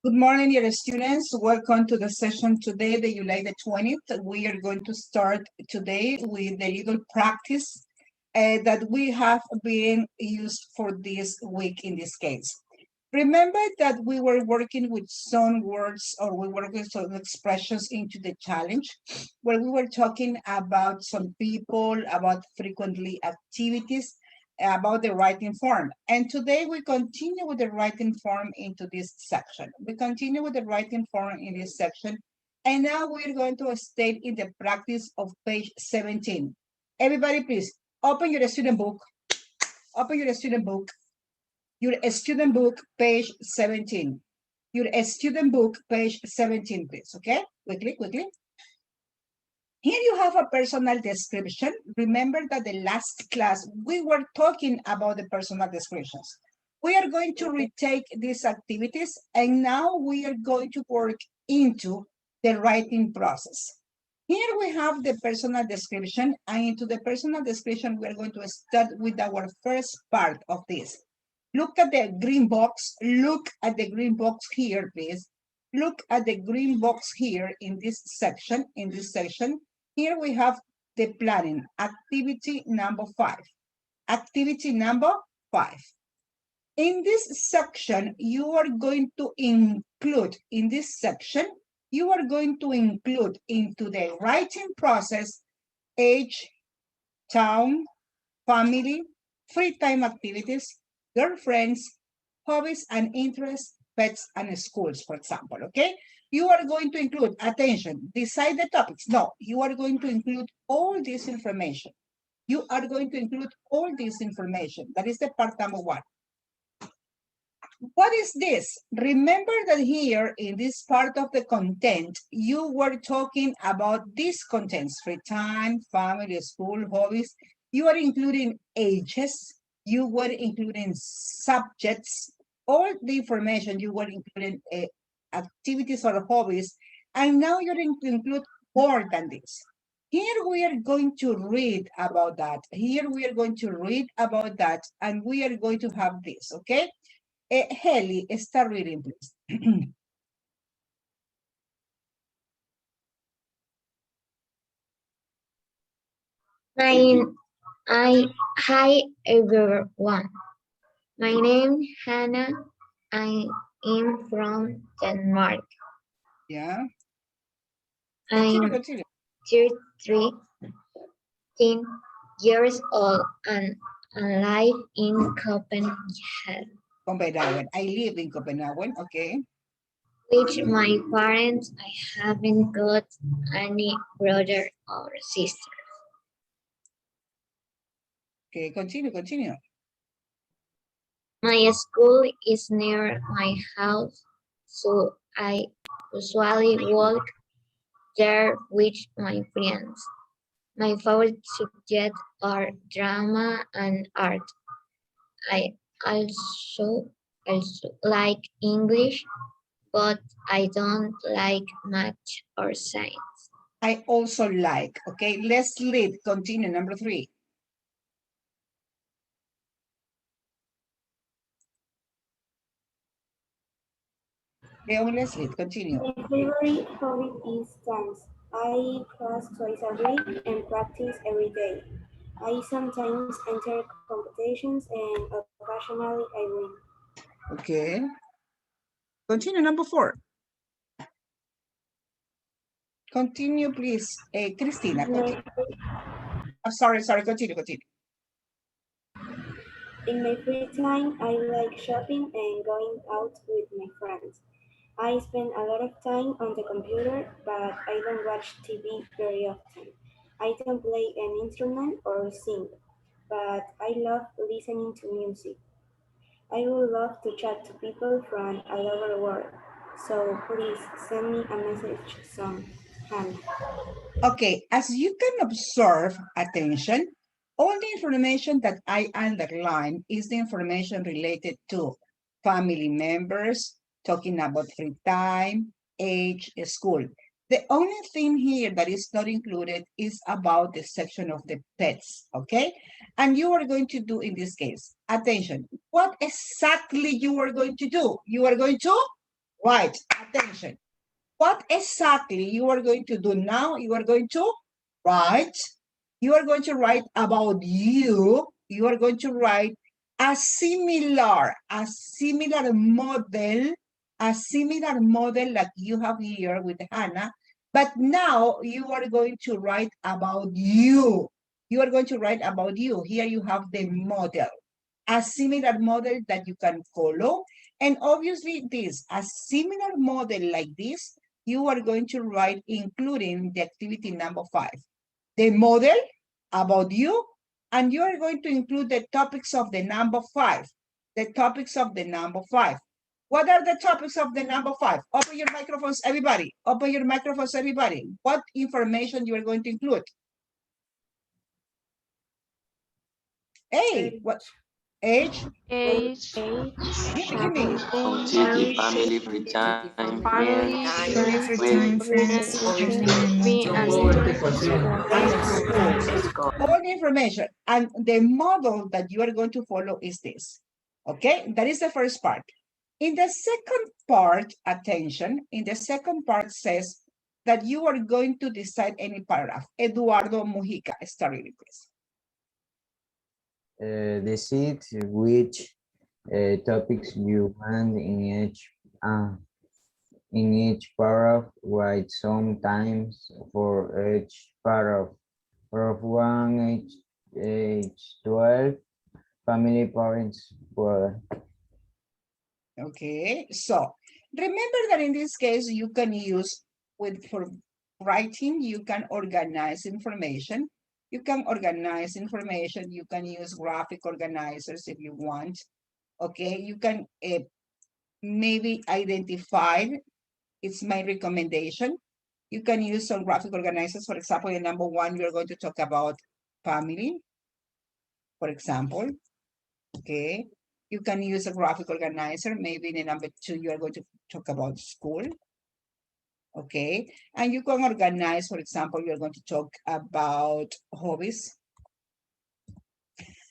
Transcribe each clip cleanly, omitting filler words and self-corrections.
Good morning, dear students. Welcome to the session today, the July the 20th. We are going to start today with the little practice that we have been used for this week in this case. Remember that we were working with some words or we were with some expressions into the challenge where we were talking about some people, about frequently activities, about the writing form. And today we continue with the writing form into this section. We continue with the writing form in this section. And now we're going to state in the practice of page 17. Everybody, please open your student book. Open your student book. Your student book, page 17. Your student book, page 17, please. Okay? Quickly. Here you have a personal description. Remember that the last class, we were talking about the personal descriptions. We are going to retake these activities, and now we are going to work into the writing process. Here we have the personal description, and into the personal description, we are going to start with our first part of this. Look at the green box. Look at the green box here, please. Look at the green box here in this section, Here we have the planning, activity number 5. Activity number 5. In this section, you are going to include, into the writing process, age, town, family, free time activities, girlfriends, hobbies and interests, pets and schools, for example, okay? You are going to include, attention, decide the topics. No, you are going to include all this information. You are going to include all this information. That is the part number 1. What is this? Remember that here in this part of the content, you were talking about these contents, free time, family, school, hobbies. You are including ages. You were including subjects, all the information you were including activities or hobbies, and now you're going to include more than this. Here we are going to read about that. And we are going to have this, okay? Heli, start reading, please. Hi everyone. My name is Hannah. I am from Denmark. Yeah. I'm Continue. 13 years old and I live in Copenhagen. I live in Copenhagen, okay. With my parents, I haven't got any brother or sister. Okay, continue. My school is near my house, so I usually walk there with my friends. My favorite subjects are drama and art. I also like English, but I don't like math or science. I also like, okay, let's read, continue, number 3. Okay, let's read, continue. My favorite hobby is dance. I class twice a week and practice every day. I sometimes enter competitions and occasionally I win. Okay. Continue, number 4. Continue, please. Christina, continue. Sorry, continue. In my free time, I like shopping and going out with my friends. I spend a lot of time on the computer, but I don't watch TV very often. I don't play an instrument or sing, but I love listening to music. I would love to chat to people from all over the world. So please send me a message soon, Hannah. Okay, as you can observe, attention, all the information that I underline is the information related to family members, talking about free time, age, school. The only thing here that is not included is about the section of the pets, okay? And you are going to do in this case, attention, what exactly you are going to do? You are going to Right, attention. What exactly you are going to do now? You are going to write. You are going to write about you. You are going to write a similar model, like you have here with Hannah. But now you are going to write about you. You are going to write about you. Here you have the model, a similar model that you can follow. And obviously this, a similar model like this, you are going to write including the activity number 5. The model about you, and you are going to include the topics of the number 5. The topics of the number 5. What are the topics of the number 5? Open your microphones, everybody. Open your microphones, everybody. What information you are going to include? Hey, what? Age? Age, Give me. City, family, free time, family, friends, friends, being a student, school. All the information. And the model that you are going to follow is this. Okay, that is the first part. In the second part, attention, in the second part says that you are going to decide any paragraph. Eduardo Mujica, start reading, please. Decide which topics you want in each paragraph. Write sometimes for each paragraph. Paragraph 1, age 12, family, parents, brother. Okay, so remember that in this case, you can use for writing, you can organize information. You can organize information. You can use graphic organizers if you want. Okay, you can maybe identify, it's my recommendation. You can use some graphic organizers. For example, in number 1, you're going to talk about family, for example. Okay, you can use a graphic organizer. Maybe in the number 2, you're going to talk about school. Okay, and you can organize, for example, you're going to talk about hobbies.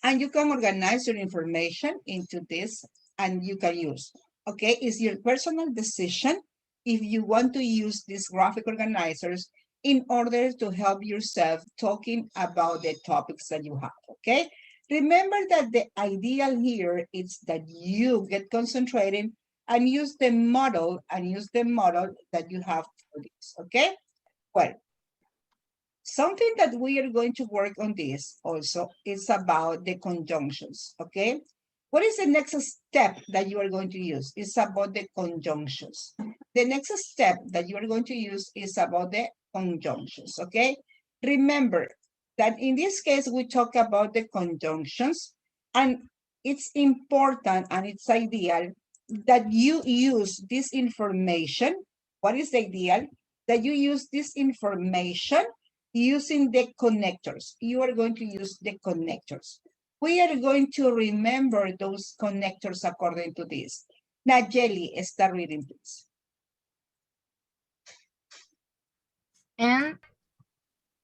And you can organize your information into this and you can use. Okay, it's your personal decision if you want to use these graphic organizers in order to help yourself talking about the topics that you have, okay? Remember that the ideal here is that you get concentrated and use the model that you have for this, okay? Well, something that we are going to work on this also is about the conjunctions, okay? What is the next step that you are going to use? It's about the conjunctions. The next step that you are going to use is about the conjunctions, okay? Remember that in this case, we talk about the conjunctions, and it's important and it's ideal that you use this information. What is the ideal? That you use this information using the connectors. You are going to use the connectors. We are going to remember those connectors according to this. Nayeli, start reading, please. And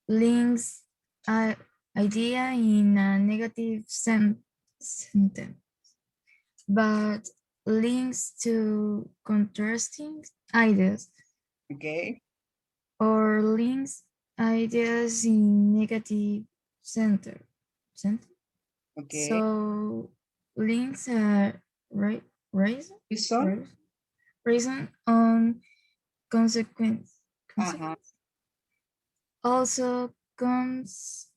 links idea in a negative sentence, but links to contrasting ideas. Okay. Or links ideas in negative sentence. Okay. So links are reason on consequence. Also comes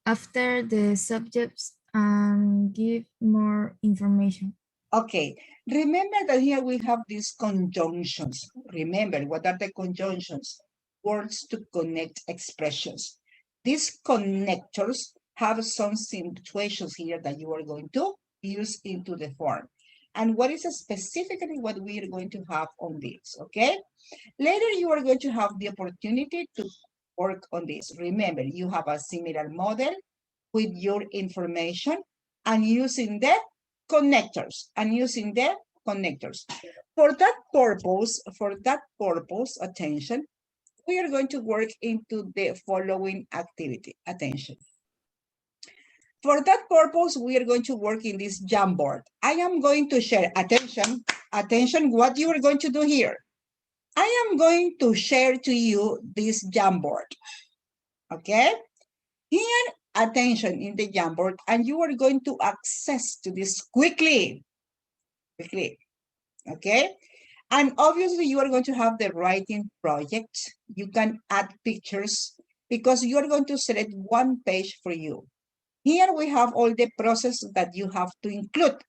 after the subjects and give more information. Okay, remember that here we have these conjunctions. Remember, what are the conjunctions? Words to connect expressions. These connectors have some situations here that you are going to use into the form. And what is specifically what we are going to have on this, okay? Later, you are going to have the opportunity to work on this. Remember, you have a similar model with your information and using the connectors. For that purpose, attention, we are going to work into the following activity. Attention. For that purpose, we are going to work in this Jamboard. I am going to share, attention, Attention, what you are going to do here. I am going to share to you this Jamboard. Okay? Here, attention in the Jamboard, and you are going to access to this quickly. Quickly. Okay? And obviously, you are going to have the writing project. You can add pictures because you are going to select one page for you. Here we have all the process that you have to include.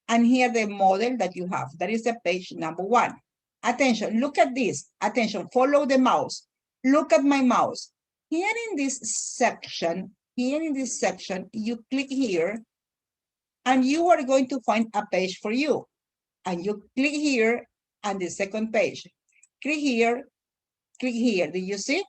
And here the model that you have. That is the page number 1. Attention, look at this. Attention, follow the mouse. Look at my mouse. Here in this section, you click here, and you are going to find a page for you. And you click here, and the second page. Click here, did you see?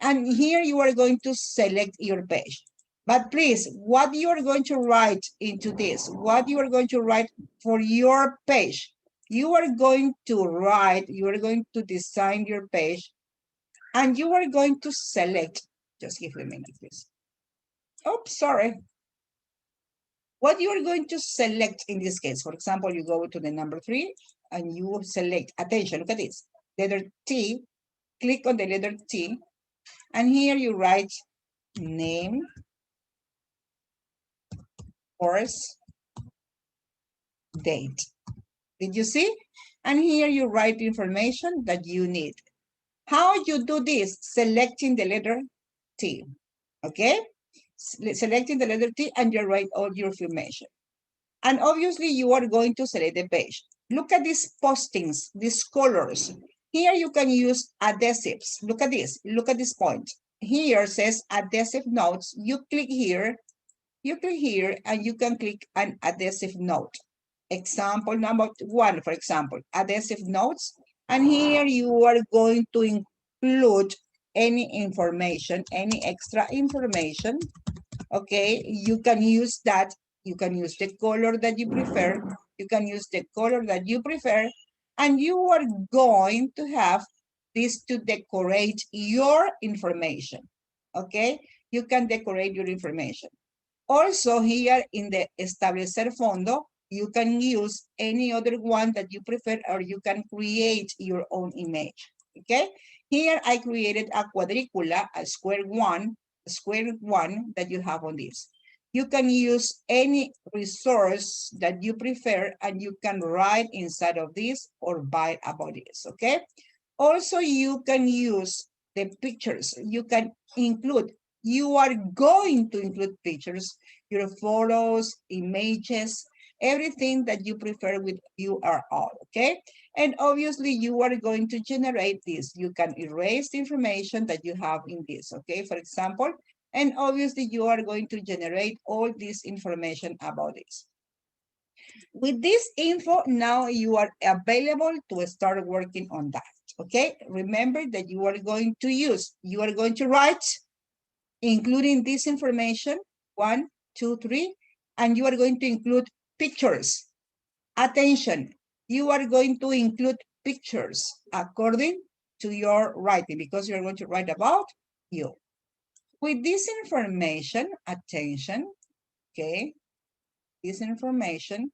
And here you are going to select your page. But please, what you are going to write into this, what you are going to write for your page, you are going to design your page, and you are going to select, just give me a minute, please. Oops, sorry. What you are going to select in this case, for example, you go to the number 3, and you select, attention, look at this, letter T, click on the letter T, and here you write name, course, date. Did you see? And here you write information that you need. How you do this? Selecting the letter T. Okay? Selecting the letter T, and you write all your information. And obviously you are going to select the page. Look at these postings, these colors. Here you can use adhesives. Look at this. Look at this point. Here says adhesive notes. You click here, and you can click an adhesive note. Example number 1, for example, adhesive notes. And here you are going to include any information, any extra information. Okay, you can use that. You can use the color that you prefer. And you are going to have this to decorate your information. Okay, you can decorate your information. Also, here in the establecer fondo, you can use any other one that you prefer, or you can create your own image. Okay, here I created a quadricula, a square one that you have on this. You can use any resource that you prefer, and you can write inside of this or write about this. Okay, also you can use the pictures. You can include, you are going to include pictures, your photos, images, everything that you prefer with URL, okay? And obviously you are going to generate this. You can erase the information that you have in this, okay? For example, and obviously you are going to generate all this information about this. With this info, now you are available to start working on that, okay? Remember that you are going to write, including this information, 1, 2, 3, and you are going to include pictures. Attention, you are going to include pictures according to your writing, because you're going to write about you. With this information, attention, okay, this information,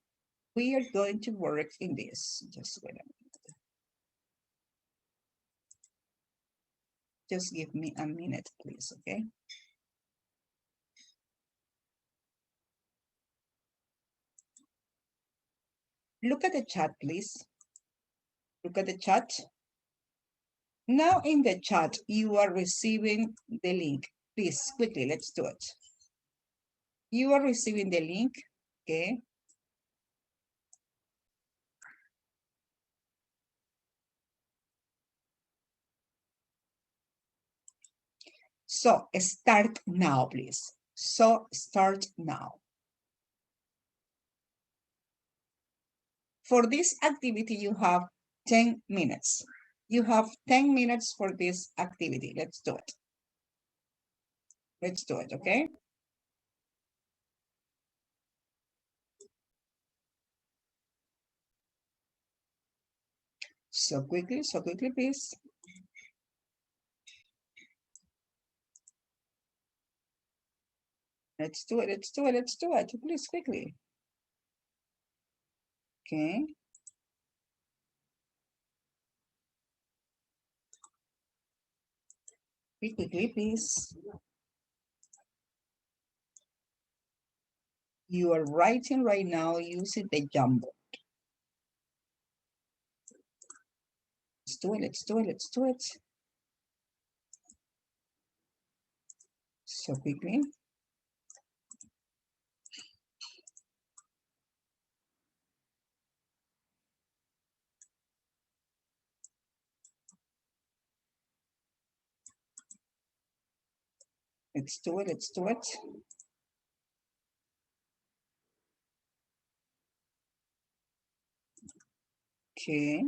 we are going to work in this. Just wait a minute. Just give me a minute, please, okay? Look at the chat, please. Look at the chat. Now in the chat, you are receiving the link. Please, quickly, let's do it. You are receiving the link, okay? So start now, please. So start now. For this activity, you have 10 minutes. You have 10 minutes for this activity. Let's do it. Let's do it, okay? So quickly, please. Let's do it, please, quickly. Okay. Quickly, please. You are writing right now using the Jamboard. Let's do it, let's do it, let's do it. So quickly. Let's do it, let's do it. Okay.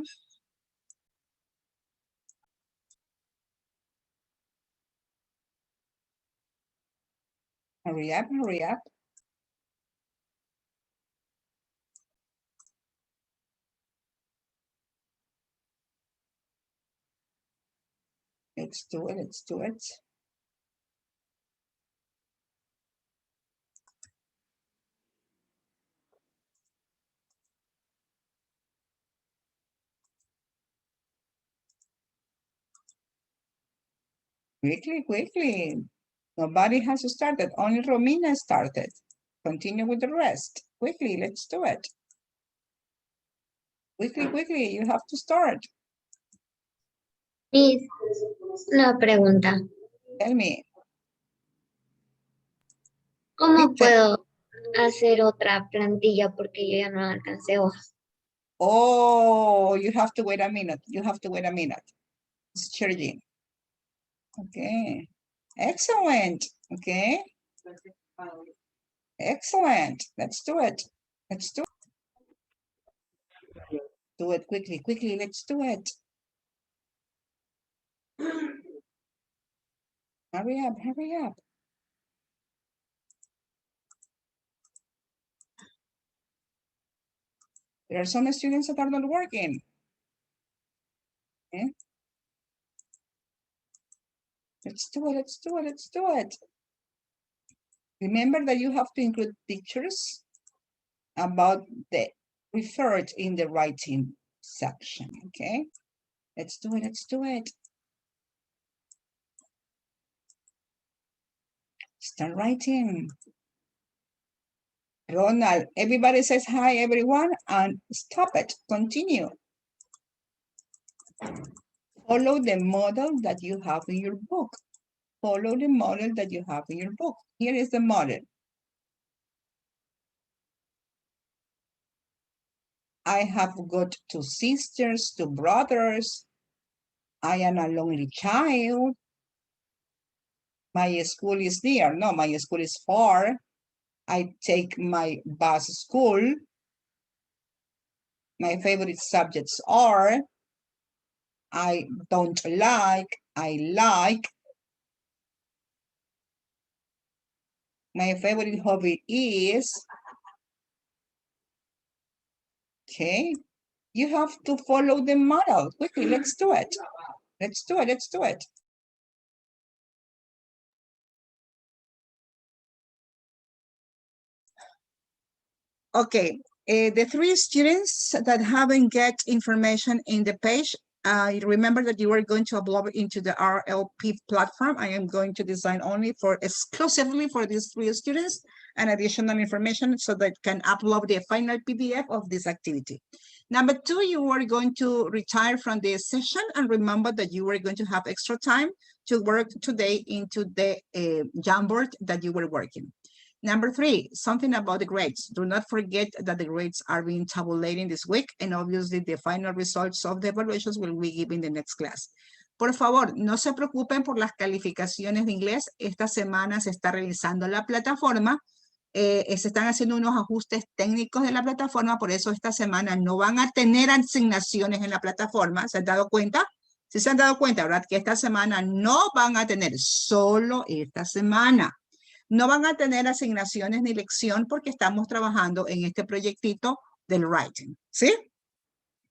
Hurry up, hurry up. Let's do it, let's do it. Quickly, quickly. Nobody has started, only Romina started. Continue with the rest. Quickly, let's do it. Quickly, quickly, you have to start. Miss, una pregunta. Tell me. ¿Cómo Teacher. puedo hacer otra plantilla porque yo ya no alcancé hojas? Oh, you have to wait a minute. You have to wait a minute. It's charging. Okay. Excellent. Okay. Excellent. Let's do it. Let's do it. Do it quickly, quickly. Let's do it. Hurry up, hurry up. There are some students that are not working. Okay. Let's do it, let's do it, let's do it. Remember that you have to include pictures about the referred in the writing section, okay? Let's do it, let's do it. Start writing. Ronald, everybody says hi, everyone, and stop it, continue. Follow the model that you have in your book. Follow the model that you have in your book. Here is the model. I have got 2 sisters, 2 brothers. I am a lonely child. My school is near. No, my school is far. I take my bus school. My favorite subjects are I don't like, I like. My favorite hobby is, okay. You have to follow the model. Quickly, let's do it. Let's do it, let's do it. Okay, the 3 students that haven't get information in the page, remember that you are going to upload it into the RLP platform. I am going to design only for exclusively for these 3 students and additional information so that can upload the final PDF of this activity. Number 2, you are going to retire from the session and remember that you are going to have extra time to work today into the Jamboard that you were working. Number 3, something about the grades. Do not forget that the grades are being tabulating this week, and obviously the final results of the evaluations will be given in the next class. Por favor, no se preocupen por las calificaciones de inglés. Esta semana se está revisando la plataforma. Se están haciendo unos ajustes técnicos de la plataforma, por eso esta semana no van a tener asignaciones en la plataforma. ¿Se han dado cuenta? Si se han dado cuenta, ¿verdad? Que esta semana no van a tener, solo esta semana. No van a tener asignaciones ni lección porque estamos trabajando en este proyectito del writing, ¿sí?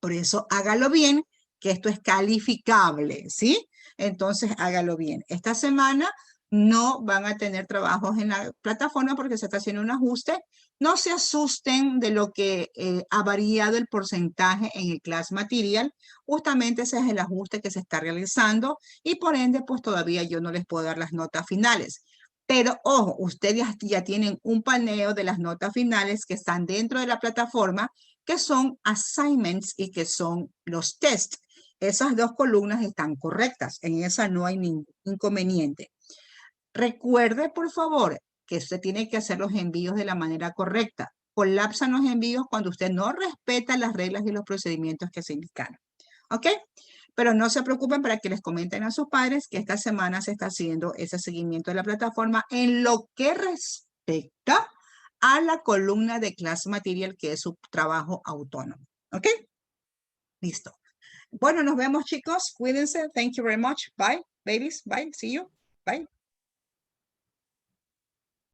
Por eso hágalo bien, que esto es calificable, ¿sí? Entonces hágalo bien. Esta semana no van a tener trabajos en la plataforma porque se está haciendo un ajuste. No se asusten de lo que ha variado el porcentaje en el class material. Justamente ese es el ajuste que se está realizando y por ende, pues todavía yo no les puedo dar las notas finales. Pero ojo, ustedes ya tienen un paneo de las notas finales que están dentro de la plataforma, que son assignments y que son los tests. Esas dos columnas están correctas. En esa no hay ningún inconveniente. Recuerde, por favor, que usted tiene que hacer los envíos de la manera correcta. Colapsan los envíos cuando usted no respeta las reglas y los procedimientos que se indicaron. ¿Ok? Pero no se preocupen para que les comenten a sus padres que esta semana se está haciendo ese seguimiento de la plataforma en lo que respecta a la columna de class material, que es su trabajo autónomo. ¿Ok? Listo. Bueno, nos vemos, chicos. Cuídense. Thank you very much. Bye, babies. Bye. See you. Bye.